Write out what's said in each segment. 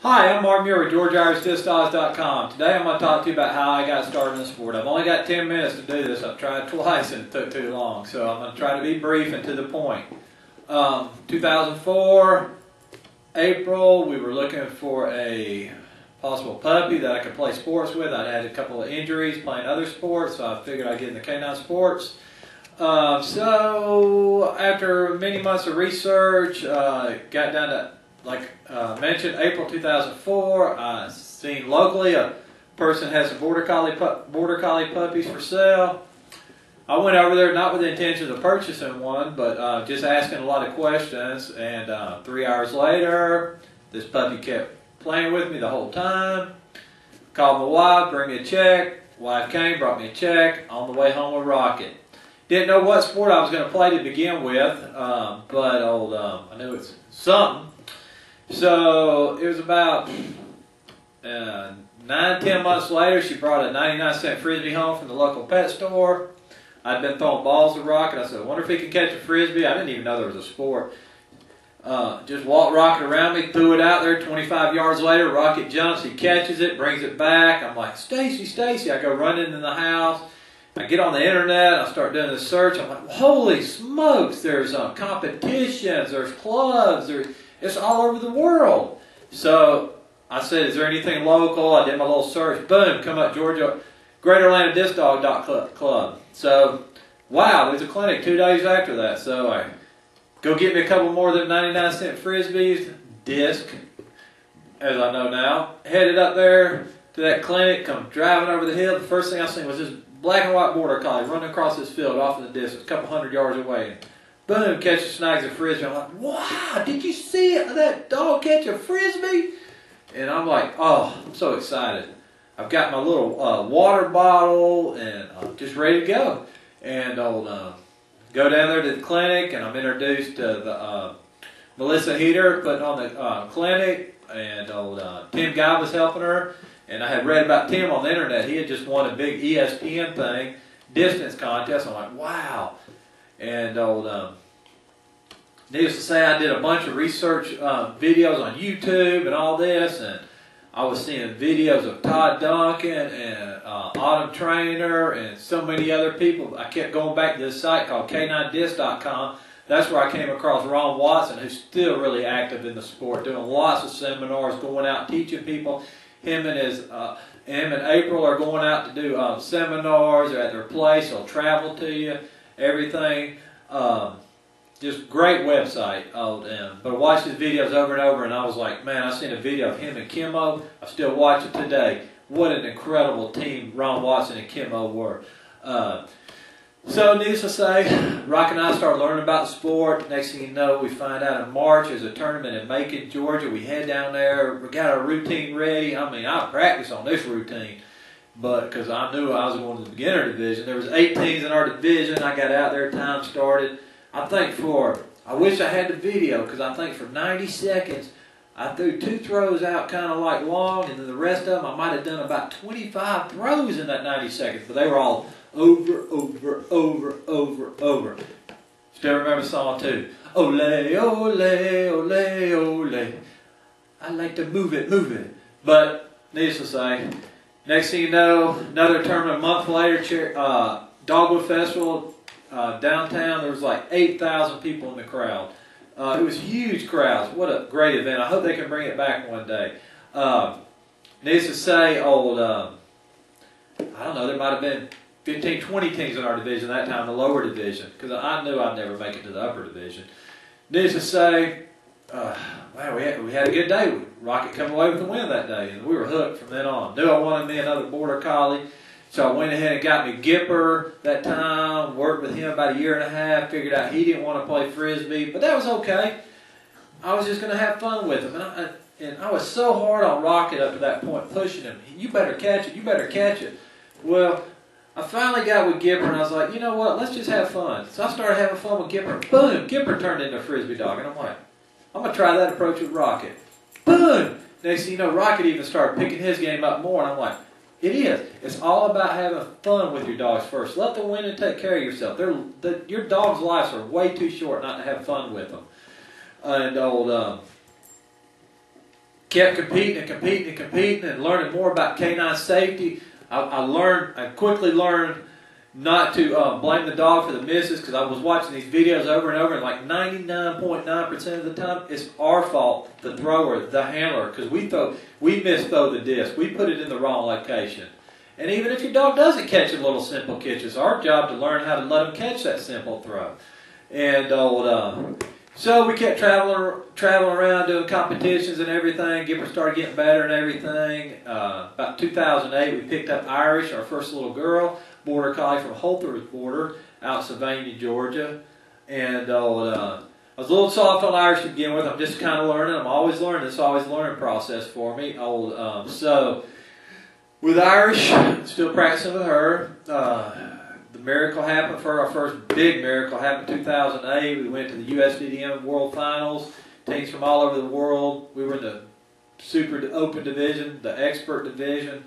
Hi, I'm Muir with GeorgeIrishDiscDogs.com. Today I'm going to talk to you about how I got started in the sport. I've only got 10 minutes to do this. I've tried twice and it took too long, so I'm going to try to be brief and to the point. 2004, April, we were looking for a possible puppy that I could play sports with. I'd had a couple of injuries playing other sports, so I figured I'd get into canine sports. So after many months of research, got down to, like mentioned, April 2004. I seen locally a person has some border collie puppies for sale. I went over there not with the intention of purchasing one, but just asking a lot of questions. And 3 hours later, this puppy kept playing with me the whole time. Called my wife, bring me a check. Wife came, brought me a check. On the way home with Rocket. Didn't know what sport I was going to play to begin with, but I knew it's something. So it was about 9-10 months later, she brought a 99-cent Frisbee home from the local pet store. I'd been throwing balls to Rocket. I said, I wonder if he can catch a Frisbee. I didn't even know there was a sport. Just walked Rocket around me, threw it out there. 25 yards later, Rocket jumps, he catches it, brings it back. I'm like, Stacy, Stacy. I go running in the house. I get on the internet, I start doing this search. I'm like, holy smokes, there's competitions, there's clubs, it's all over the world. So I said, is there anything local? I did my little search. Boom, come up Georgia, Greater Atlanta Disc Dog Club. So, wow, there's a clinic 2 days after that. So I go get me a couple more of them 99-cent Frisbees, disc, as I know now. Headed up there to that clinic, come driving over the hill. The first thing I seen was this black and white border collie running across this field off in the distance, a couple 100 yards away. Boom, catches, snags a Frisbee. I'm like, wow, did you see that dog catch a Frisbee? And I'm like, oh, I'm so excited. I've got my little water bottle and I'm just ready to go. And I'll go down there to the clinic and I'm introduced to the Melissa Heater putting on the clinic, and Tim Guy was helping her. And I had read about Tim on the internet. He had just won a big ESPN thing, distance contest. I'm like, wow. And needless to say, I did a bunch of research videos on YouTube and all this. And I was seeing videos of Todd Duncan and Autumn Trainer and so many other people. I kept going back to this site called K9Disc.com. That's where I came across Ron Watson, who's still really active in the sport, doing lots of seminars, going out teaching people. Him and April are going out to do seminars. They're at their place. They'll travel to you, everything. Just great website. But I watched his videos over and over, and I was like, man, I seen a video of him and Kimmo. I still watch it today. What an incredible team Ron Watson and Kimmo were. So needless to say, Rock and I started learning about the sport. Next thing you know, we find out in March there's a tournament in Macon, Georgia. We head down there. We got our routine ready. I mean, I practiced on this routine, but because I knew I was going to the beginner division. There was 8 teams in our division. I got out there. Time started. I wish I had the video, because I think for 90 seconds, I threw 2 throws out kind of like long, and then the rest of them, I might have done about 25 throws in that 90 seconds, but they were all over. Still remember the song too. Ole, ole, ole, ole. I like to move it. But needless to say, next thing you know, another tournament a month later, Dogwood Festival downtown. There was like 8,000 people in the crowd. It was huge crowds. What a great event. I hope they can bring it back one day. Needless to say, I don't know, there might have been 15, 20 teams in our division that time, the lower division, because I knew I'd never make it to the upper division. Needless to say, wow, we had a good day. Rocket come away with the win that day, and we were hooked from then on. Knew I wanted me another border collie, so I went ahead and got me Gipper that time, worked with him about 1.5 years, figured out he didn't want to play Frisbee, but that was okay. I was just going to have fun with him, and I was so hard on Rocket up to that point, pushing him. You better catch it, you better catch it. Well, I finally got with Gipper, and I was like, you know what, let's just have fun. So I started having fun with Gipper. Boom, Gipper turned into a Frisbee dog, and I'm like, I'm going to try that approach with Rocket. Boom! Next thing you know, Rocket even started picking his game up more, and I'm like, it is. It's all about having fun with your dogs first. Let them win and take care of yourself. Your dog's lives are way too short not to have fun with them. And kept competing and competing and competing and learning more about canine safety. I quickly learned not to blame the dog for the misses, because I was watching these videos over and over, and like 99.9% of the time, it's our fault, the thrower, the handler, because we misthrow the disc. We put it in the wrong location. And even if your dog doesn't catch a little simple catch, it's our job to learn how to let them catch that simple throw. And so we kept traveling around doing competitions and everything. Gipper started getting better and everything. About 2008, we picked up Irish, our first little girl, border collie from Holthurst border, out in Sylvania, Georgia. And I was a little soft on Irish to begin with. I'm just kind of learning. I'm always learning. It's always a learning process for me. So with Irish, still practicing with her. The miracle happened for her. Our first big miracle happened in 2008. We went to the USDDM World Finals. Teams from all over the world. We were in the super open division, the expert division.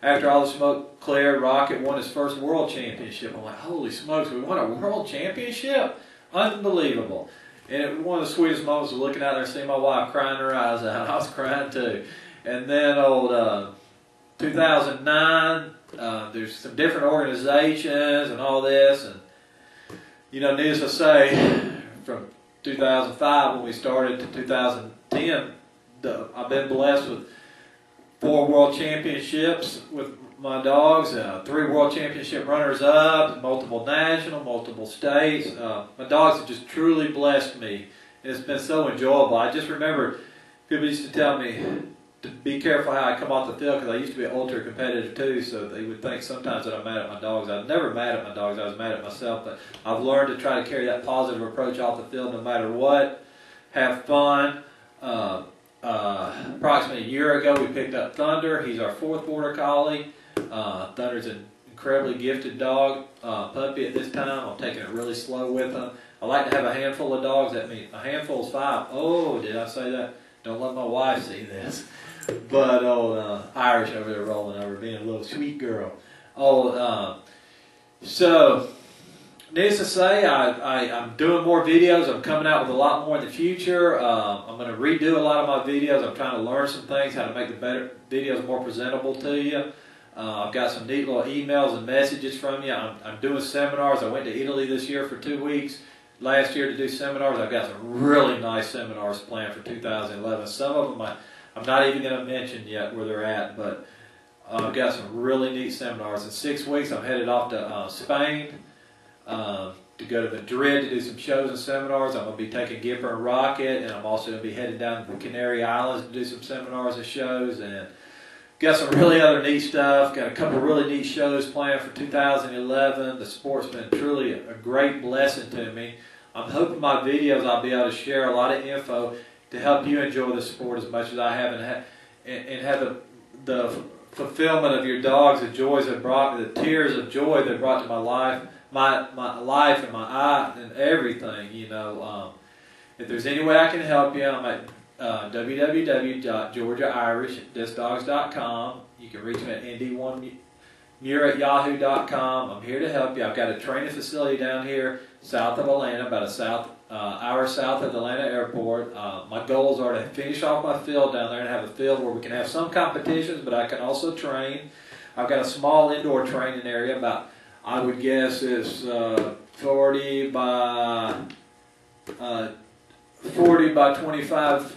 After all the smoke cleared, Rocket won his first world championship. I'm like, holy smokes, we won a world championship? Unbelievable. And it was one of the sweetest moments of looking out there and seeing my wife crying her eyes out. I was crying too. And then 2009, there's some different organizations and all this. And, you know, needless to say, from 2005 when we started to 2010, I've been blessed with 4 world championships with my dogs, 3 world championship runners-up, multiple national, multiple states. My dogs have just truly blessed me. And it's been so enjoyable. I just remember people used to tell me to be careful how I come off the field, because I used to be an ultra competitor too, so they would think sometimes that I'm mad at my dogs. I was never mad at my dogs, I was mad at myself, but I've learned to try to carry that positive approach off the field no matter what. Have fun. Approximately a year ago, we picked up Thunder. He's our 4th border collie. Thunder's an incredibly gifted dog, puppy at this time. I'm taking it really slow with him. I like to have a handful of dogs. That means a handful is 5. Oh, did I say that? Don't let my wife see this. But Irish over there rolling over, being a little sweet girl. So needless to say, I'm doing more videos. I'm coming out with a lot more in the future. I'm going to redo a lot of my videos. I'm trying to learn some things, how to make the better videos more presentable to you. I've got some neat little emails and messages from you. I'm doing seminars. I went to Italy this year for 2 weeks. Last year to do seminars. I've got some really nice seminars planned for 2011. Some of them I'm not even going to mention yet where they're at, but I've got some really neat seminars. In 6 weeks, I'm headed off to Spain to go to Madrid to do some shows and seminars. I'm going to be taking Gipper and Rocket, and I'm also going to be headed down to the Canary Islands to do some seminars and shows. And got some really other neat stuff. Got a couple really neat shows planned for 2011. The sport's been truly a great blessing to me. I'm hoping my videos I'll be able to share a lot of info to help you enjoy the sport as much as I have, and have the fulfillment of your dogs, the joys that brought me, the tears of joy that brought to my life, my life and my eye and everything. You know, if there's any way I can help you, I'm at www.georgiairishDiscDogs.com. You can reach me at nd1muir@yahoo.com. I'm here to help you. I've got a training facility down here south of Atlanta, about a hour south of the Atlanta airport. My goals are to finish off my field down there and have a field where we can have some competitions, but I can also train. I've got a small indoor training area, about, I would guess, it's 40 by 25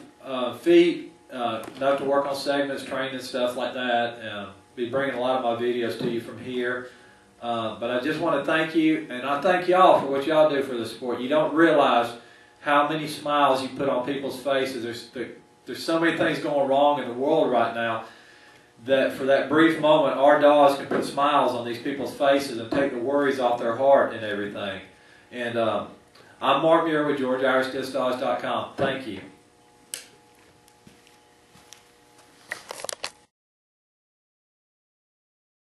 feet. Enough to work on segments, training, stuff like that. Be bringing a lot of my videos to you from here. But I just want to thank you, and I thank y'all for what y'all do for the sport. You don't realize how many smiles you put on people's faces. There's so many things going wrong in the world right now that for that brief moment, our dogs can put smiles on these people's faces and take the worries off their heart and everything. And I'm Mark Muir with GeorgiaIrishDiscDogs.com. Thank you.